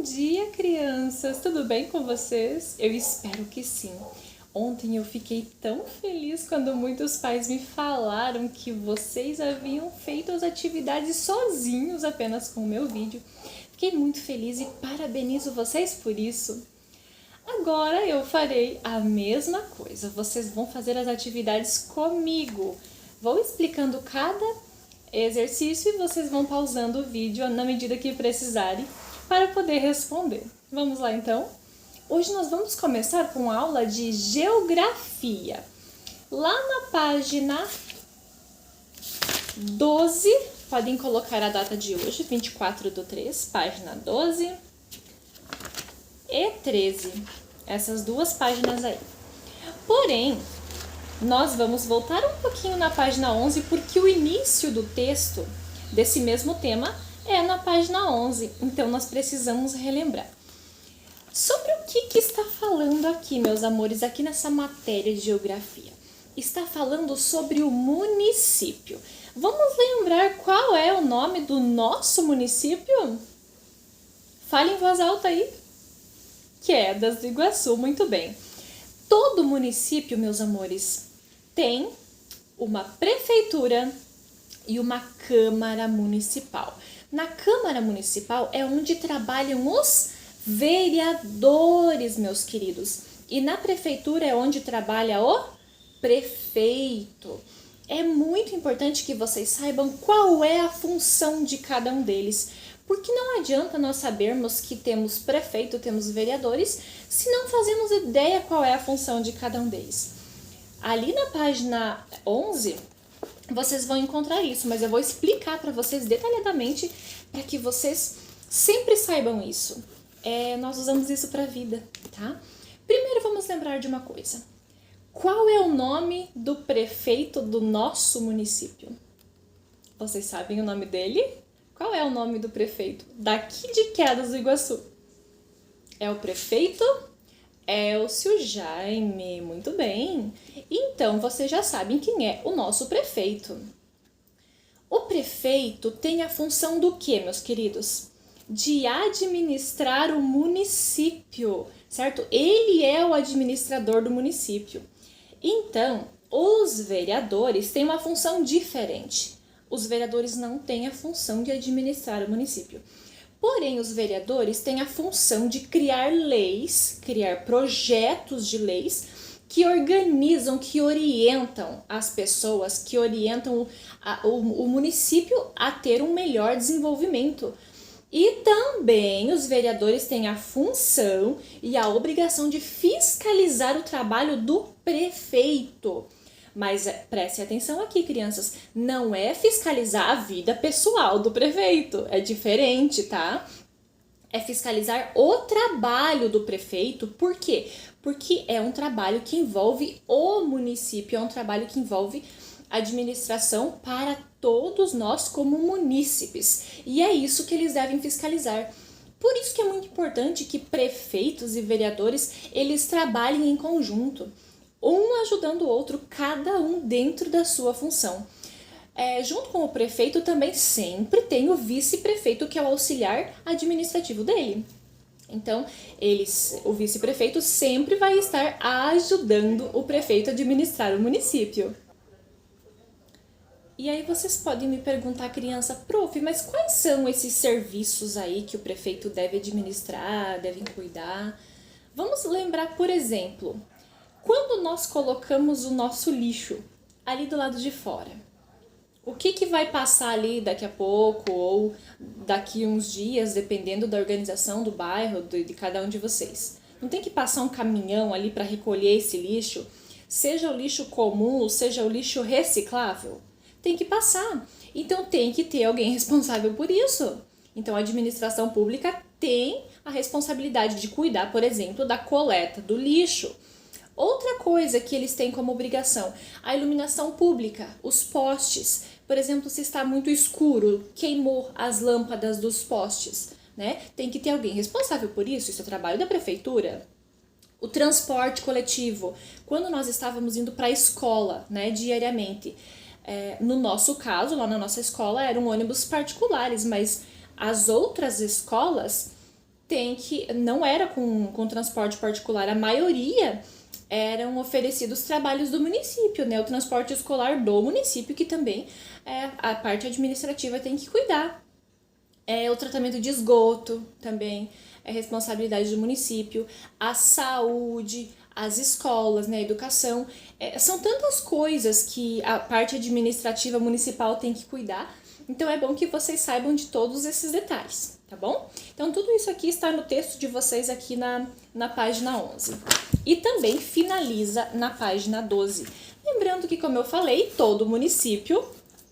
Bom dia, crianças! Tudo bem com vocês? Eu espero que sim. Ontem eu fiquei tão feliz quando muitos pais me falaram que vocês haviam feito as atividades sozinhos apenas com o meu vídeo. Fiquei muito feliz e parabenizo vocês por isso. Agora eu farei a mesma coisa. Vocês vão fazer as atividades comigo. Vou explicando cada exercício e vocês vão pausando o vídeo na medida que precisarem para poder responder. Vamos lá então? Hoje nós vamos começar com a aula de geografia. Lá na página 12, podem colocar a data de hoje, 24/3, página 12 e 13. Essas duas páginas aí. Porém, nós vamos voltar um pouquinho na página 11, porque o início do texto desse mesmo tema é na página 11, então nós precisamos relembrar. Sobre o que está falando aqui, meus amores, aqui nessa matéria de geografia? Está falando sobre o município. Vamos lembrar qual é o nome do nosso município? Fale em voz alta aí. Quedas do Iguaçu, muito bem. Todo município, meus amores, tem uma prefeitura e uma câmara municipal. Na câmara municipal é onde trabalham os vereadores, meus queridos. E na prefeitura é onde trabalha o prefeito. É muito importante que vocês saibam qual é a função de cada um deles. Porque não adianta nós sabermos que temos prefeito, temos vereadores, se não fazemos ideia qual é a função de cada um deles. Ali na página 11, vocês vão encontrar isso, mas eu vou explicar para vocês detalhadamente para que vocês sempre saibam isso. Nós usamos isso para a vida, tá? Primeiro vamos lembrar de uma coisa. Qual é o nome do prefeito do nosso município? Vocês sabem o nome dele? Qual é o nome do prefeito daqui de Quedas do Iguaçu? É o prefeito Elcio Jaime, muito bem. Então, vocês já sabem quem é o nosso prefeito. O prefeito tem a função do quê, meus queridos? De administrar o município, certo? Ele é o administrador do município. Então, os vereadores têm uma função diferente. Os vereadores não têm a função de administrar o município. Porém, os vereadores têm a função de criar leis, criar projetos de leis que organizam, que orientam as pessoas, que orientam o município a ter um melhor desenvolvimento. E também os vereadores têm a função e a obrigação de fiscalizar o trabalho do prefeito. Mas preste atenção aqui, crianças, não é fiscalizar a vida pessoal do prefeito, é diferente, tá? É fiscalizar o trabalho do prefeito, por quê? Porque é um trabalho que envolve o município, é um trabalho que envolve administração para todos nós como munícipes, e é isso que eles devem fiscalizar. Por isso que é muito importante que prefeitos e vereadores, eles trabalhem em conjunto, um ajudando o outro, cada um dentro da sua função. Junto com o prefeito também sempre tem o vice-prefeito, que é o auxiliar administrativo dele. Então, o vice-prefeito sempre vai estar ajudando o prefeito a administrar o município. E aí vocês podem me perguntar, criança, prof, mas quais são esses serviços aí que o prefeito deve administrar, deve cuidar? Vamos lembrar, por exemplo, quando nós colocamos o nosso lixo ali do lado de fora, o que vai passar ali daqui a pouco ou daqui uns dias, dependendo da organização do bairro, de cada um de vocês? Não tem que passar um caminhão ali para recolher esse lixo, seja o lixo comum, seja o lixo reciclável? Tem que passar. Então tem que ter alguém responsável por isso. Então a administração pública tem a responsabilidade de cuidar, por exemplo, da coleta do lixo. Outra coisa que eles têm como obrigação, a iluminação pública, os postes. Por exemplo, se está muito escuro, queimou as lâmpadas dos postes, né? Tem que ter alguém responsável por isso, isso é trabalho da prefeitura. O transporte coletivo, quando nós estávamos indo para a escola, né, diariamente, no nosso caso, lá na nossa escola, eram ônibus particulares, mas as outras escolas não era com transporte particular, a maioria eram oferecidos trabalhos do município, né? O transporte escolar do município, que também a parte administrativa tem que cuidar. O tratamento de esgoto também é responsabilidade do município, a saúde, as escolas, né, a educação. São tantas coisas que a parte administrativa municipal tem que cuidar, então é bom que vocês saibam de todos esses detalhes, tá bom? Então tudo isso aqui está no texto de vocês aqui na página 11. E também finaliza na página 12. Lembrando que, como eu falei, todo município,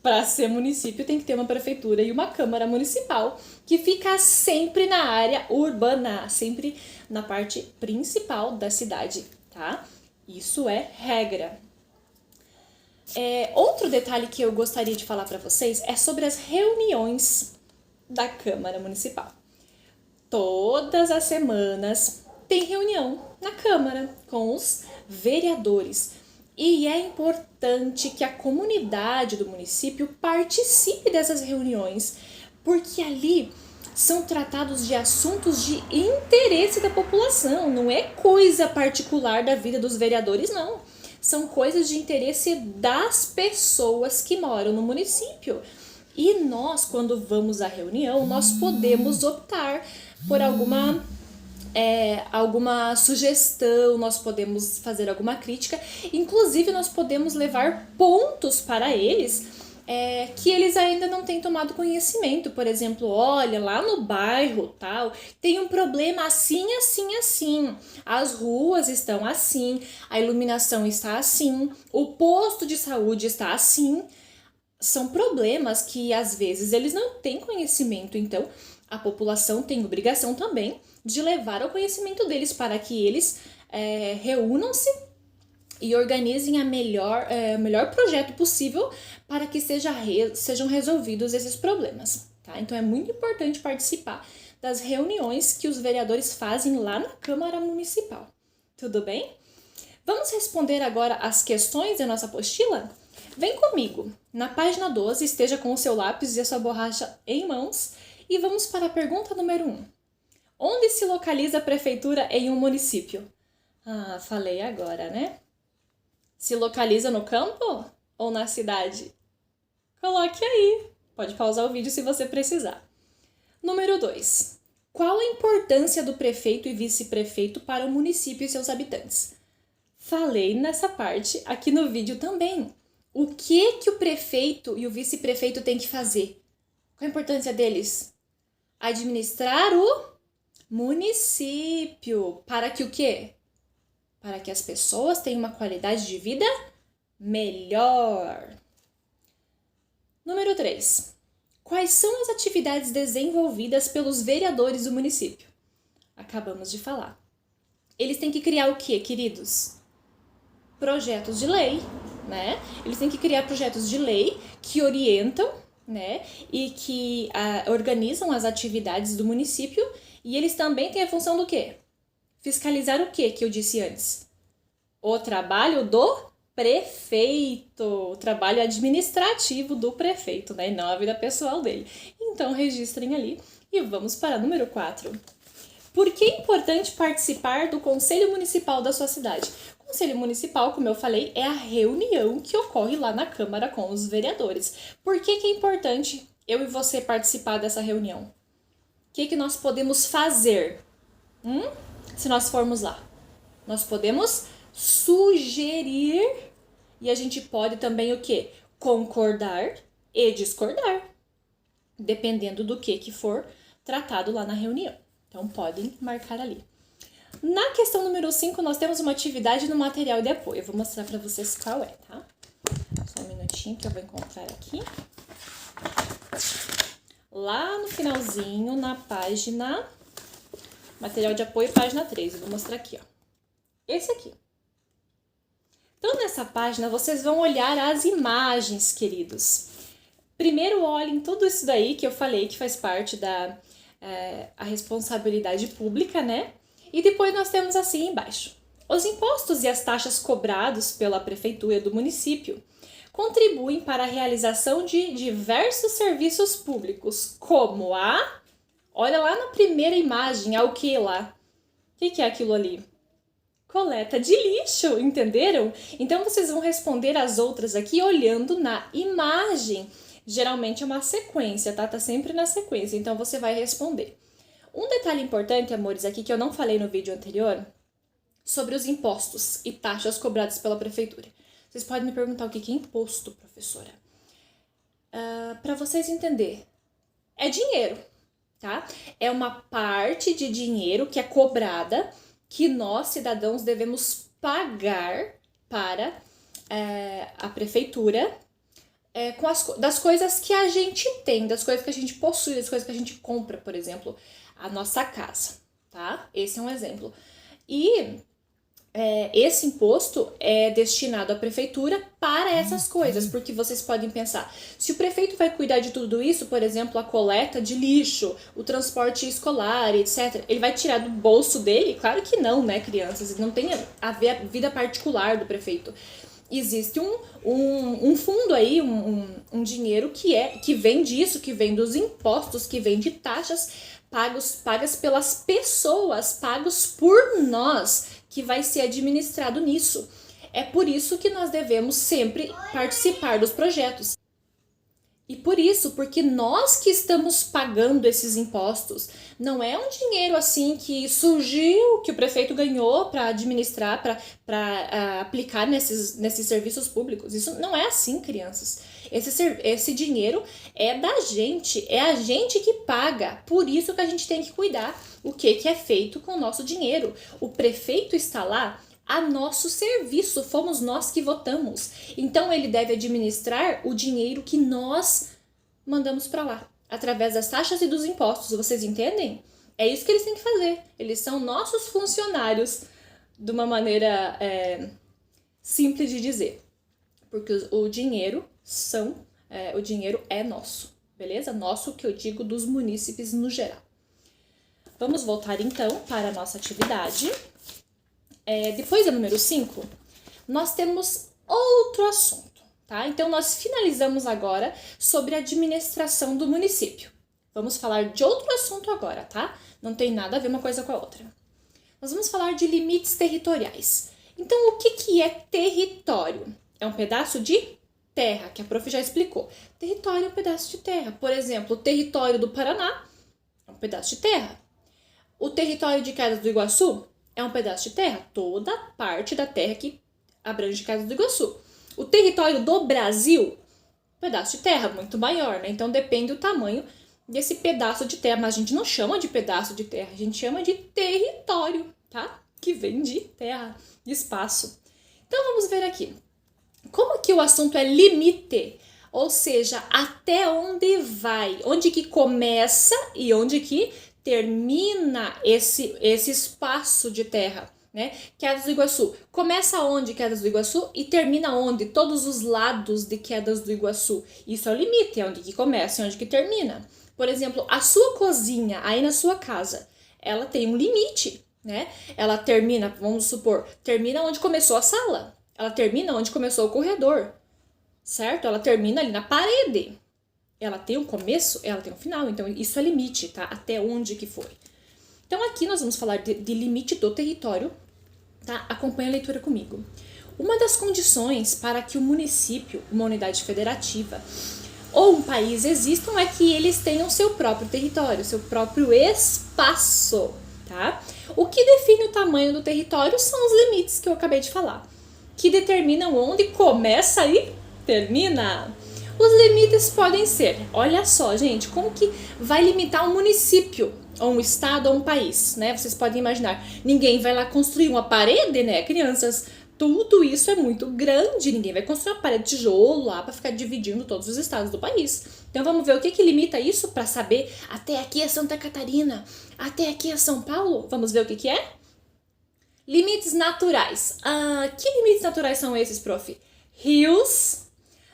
para ser município, tem que ter uma prefeitura e uma câmara municipal, que fica sempre na área urbana, sempre na parte principal da cidade, tá? Isso é regra. Outro detalhe que eu gostaria de falar para vocês é sobre as reuniões da Câmara Municipal. Todas as semanas tem reunião na Câmara com os vereadores. E é importante que a comunidade do município participe dessas reuniões, porque ali são tratados de assuntos de interesse da população, não é coisa particular da vida dos vereadores, não. São coisas de interesse das pessoas que moram no município. E nós, quando vamos à reunião, nós podemos optar por alguma sugestão, nós podemos fazer alguma crítica, inclusive nós podemos levar pontos para eles que eles ainda não têm tomado conhecimento. Por exemplo, olha, lá no bairro tal, tem um problema assim, assim, assim, as ruas estão assim, a iluminação está assim, o posto de saúde está assim. São problemas que às vezes eles não têm conhecimento, então a população tem obrigação também de levar ao conhecimento deles para que eles reúnam-se e organizem o melhor projeto possível para que sejam resolvidos esses problemas, tá? Então é muito importante participar das reuniões que os vereadores fazem lá na Câmara Municipal. Tudo bem? Vamos responder agora as questões da nossa apostila? Vem comigo, na página 12, esteja com o seu lápis e a sua borracha em mãos e vamos para a pergunta número 1. Onde se localiza a prefeitura em um município? Falei agora, né? Se localiza no campo ou na cidade? Coloque aí. Pode pausar o vídeo se você precisar. Número 2. Qual a importância do prefeito e vice-prefeito para o município e seus habitantes? Falei nessa parte aqui no vídeo também. O que o prefeito e o vice-prefeito têm que fazer? Qual a importância deles? Administrar o município. Para que o quê? Para que as pessoas tenham uma qualidade de vida melhor. Número 3. Quais são as atividades desenvolvidas pelos vereadores do município? Acabamos de falar. Eles têm que criar o quê, queridos? Projetos de lei, né? Eles têm que criar projetos de lei que orientam, né? E que organizam as atividades do município. E eles também têm a função do quê? Fiscalizar o quê que eu disse antes? O trabalho do prefeito, o trabalho administrativo do prefeito, né? E não a vida pessoal dele. Então, registrem ali e vamos para o número 4. Por que é importante participar do Conselho Municipal da sua cidade? O Conselho Municipal, como eu falei, é a reunião que ocorre lá na Câmara com os vereadores. Por que é importante eu e você participar dessa reunião? O que nós podemos fazer? Se nós formos lá? Nós podemos sugerir e a gente pode também o quê? Concordar e discordar, dependendo do que for tratado lá na reunião. Então, podem marcar ali. Na questão número 5, nós temos uma atividade no material de apoio. Eu vou mostrar para vocês qual é, tá? Só um minutinho que eu vou encontrar aqui. Lá no finalzinho, na página... Material de apoio, página 3. Eu vou mostrar aqui, ó. Esse aqui. Então, nessa página, vocês vão olhar as imagens, queridos. Primeiro, olhem tudo isso daí que eu falei, que faz parte a responsabilidade pública, né? E depois nós temos assim embaixo. Os impostos e as taxas cobrados pela prefeitura do município contribuem para a realização de diversos serviços públicos, como Olha lá na primeira imagem, é o que lá? O que é aquilo ali? Coleta de lixo, entenderam? Então vocês vão responder as outras aqui olhando na imagem. Geralmente é uma sequência, tá? Tá sempre na sequência, então você vai responder. Um detalhe importante, amores, aqui que eu não falei no vídeo anterior, sobre os impostos e taxas cobradas pela prefeitura. Vocês podem me perguntar o que é imposto, professora? Para vocês entenderem, é dinheiro, tá? É uma parte de dinheiro que é cobrada, que nós, cidadãos, devemos pagar para a prefeitura das coisas que a gente tem, das coisas que a gente possui, das coisas que a gente compra, por exemplo, a nossa casa, tá? Esse é um exemplo. E esse imposto é destinado à prefeitura para essas coisas, porque vocês podem pensar, se o prefeito vai cuidar de tudo isso, por exemplo, a coleta de lixo, o transporte escolar, etc., ele vai tirar do bolso dele? Claro que não, né, crianças? Não tem a ver a vida particular do prefeito. Existe um fundo aí, um dinheiro que vem disso, que vem dos impostos, que vem de taxas pagas pelas pessoas, pagos por nós, que vai ser administrado nisso. É por isso que nós devemos sempre participar dos projetos. E por isso, porque nós que estamos pagando esses impostos, não é um dinheiro assim que surgiu, que o prefeito ganhou para administrar, para aplicar nesses serviços públicos. Isso não é assim, crianças. Esse dinheiro é da gente, é a gente que paga. Por isso que a gente tem que cuidar o que é feito com o nosso dinheiro. O prefeito está lá a nosso serviço, fomos nós que votamos. Então ele deve administrar o dinheiro que nós mandamos para lá, através das taxas e dos impostos, vocês entendem? É isso que eles têm que fazer. Eles são nossos funcionários, de uma maneira simples de dizer. Porque o dinheiro é nosso, beleza? Nosso, que eu digo, dos munícipes no geral. Vamos voltar então para a nossa atividade. Depois da número 5, nós temos outro assunto, tá? Então, nós finalizamos agora sobre a administração do município. Vamos falar de outro assunto agora, tá? Não tem nada a ver uma coisa com a outra. Nós vamos falar de limites territoriais. Então, o que é território? É um pedaço de terra, que a prof já explicou. Território é um pedaço de terra. Por exemplo, o território do Paraná é um pedaço de terra. O território de Quedas do Iguaçu é um pedaço de terra, toda parte da terra que abrange Quedas do Iguaçu. O território do Brasil, um pedaço de terra muito maior, né? Então depende do tamanho desse pedaço de terra, mas a gente não chama de pedaço de terra, a gente chama de território, tá? Que vem de terra, de espaço. Então vamos ver aqui. Como que o assunto é limite? Ou seja, até onde vai, onde que começa e onde que termina esse espaço de terra, né? Quedas do Iguaçu. Começa onde Quedas do Iguaçu e termina onde? Todos os lados de Quedas do Iguaçu. Isso é o limite, é onde que começa e onde que termina. Por exemplo, a sua cozinha aí na sua casa, ela tem um limite, né? Ela termina, vamos supor, termina onde começou a sala. Ela termina onde começou o corredor, certo? Ela termina ali na parede. Ela tem um começo, ela tem um final, então isso é limite, tá? Até onde que foi. Então aqui nós vamos falar de limite do território, tá? Acompanha a leitura comigo. Uma das condições para que o município, uma unidade federativa ou um país existam é que eles tenham seu próprio território, seu próprio espaço, tá? O que define o tamanho do território são os limites que eu acabei de falar, que determinam onde começa e termina. Os limites podem ser, olha só, gente, como que vai limitar um município, ou um estado, ou um país, né? Vocês podem imaginar, ninguém vai lá construir uma parede, né, crianças? Tudo isso é muito grande, ninguém vai construir uma parede de tijolo lá para ficar dividindo todos os estados do país. Então vamos ver o que limita isso para saber, até aqui é Santa Catarina, até aqui é São Paulo. Vamos ver o que é? Limites naturais. Que limites naturais são esses, prof? Rios,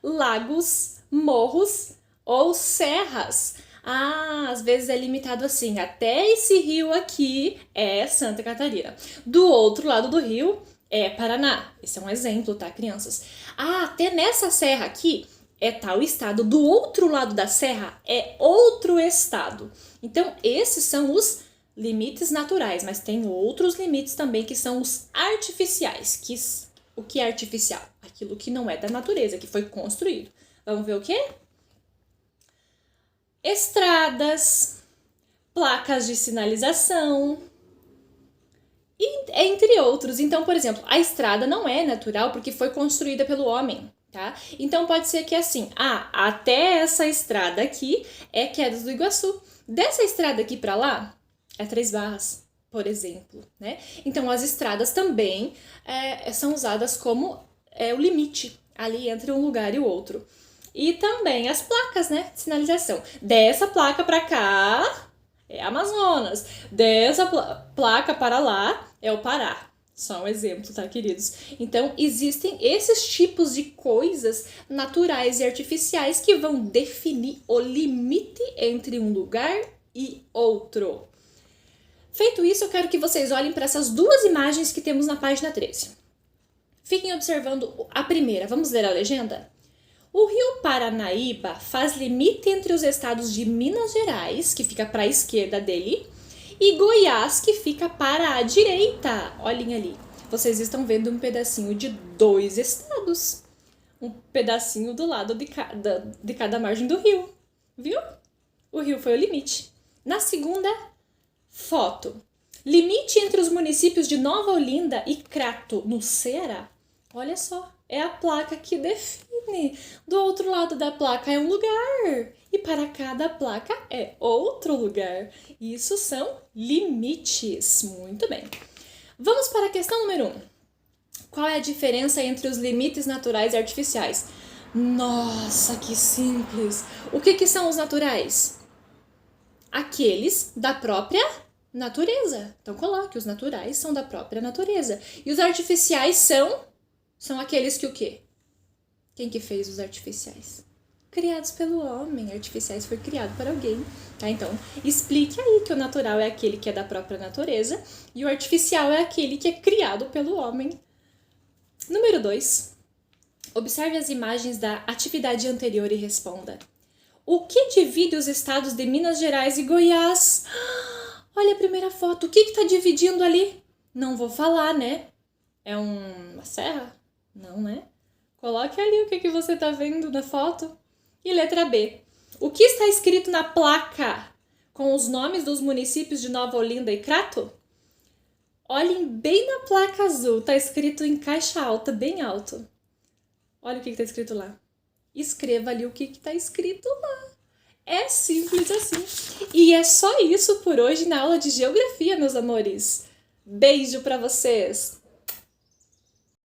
lagos, morros ou serras. Às vezes é limitado assim, até esse rio aqui é Santa Catarina. Do outro lado do rio é Paraná. Esse é um exemplo, tá, crianças? Até nessa serra aqui é tal estado, do outro lado da serra é outro estado. Então, esses são os limites naturais, mas tem outros limites também que são os artificiais. O que é artificial? Aquilo que não é da natureza, que foi construído. Vamos ver o quê? Estradas, placas de sinalização, e entre outros. Então, por exemplo, a estrada não é natural porque foi construída pelo homem, tá? Então pode ser que assim, até essa estrada aqui é Quedas do Iguaçu. Dessa estrada aqui para lá é Três Barras, por exemplo, né? Então as estradas também são usadas como o limite ali entre um lugar e o outro. E também as placas, né, de sinalização. Dessa placa para cá é Amazonas. Dessa placa para lá é o Pará. Só um exemplo, tá, queridos? Então, existem esses tipos de coisas naturais e artificiais que vão definir o limite entre um lugar e outro. Feito isso, eu quero que vocês olhem para essas duas imagens que temos na página 13. Fiquem observando a primeira. Vamos ler a legenda? O rio Paranaíba faz limite entre os estados de Minas Gerais, que fica para a esquerda dele, e Goiás, que fica para a direita. Olhem ali, vocês estão vendo um pedacinho de 2 estados. Um pedacinho do lado de cada margem do rio, viu? O rio foi o limite. Na segunda foto, limite entre os municípios de Nova Olinda e Crato, no Ceará. Olha só, é a placa que define. Do outro lado da placa é um lugar e para cada placa é outro lugar. Isso são limites. Muito bem. Vamos para a questão número 1. Qual é a diferença entre os limites naturais e artificiais? Nossa, que simples! O que são os naturais? Aqueles da própria natureza. Então coloque, os naturais são da própria natureza. E os artificiais são aqueles que o quê? Quem que fez os artificiais? Criados pelo homem. Artificiais foi criado por alguém. Tá? Então, explique aí que o natural é aquele que é da própria natureza e o artificial é aquele que é criado pelo homem. Número 2. Observe as imagens da atividade anterior e responda. O que divide os estados de Minas Gerais e Goiás? Olha a primeira foto. O que está dividindo ali? Não vou falar, né? É uma serra? Não, né? Coloque ali o que você está vendo na foto. E letra B. O que está escrito na placa com os nomes dos municípios de Nova Olinda e Crato? Olhem bem na placa azul. Está escrito em caixa alta, bem alto. Olha o que está escrito lá. Escreva ali o que está escrito lá. É simples assim. E é só isso por hoje na aula de geografia, meus amores. Beijo para vocês!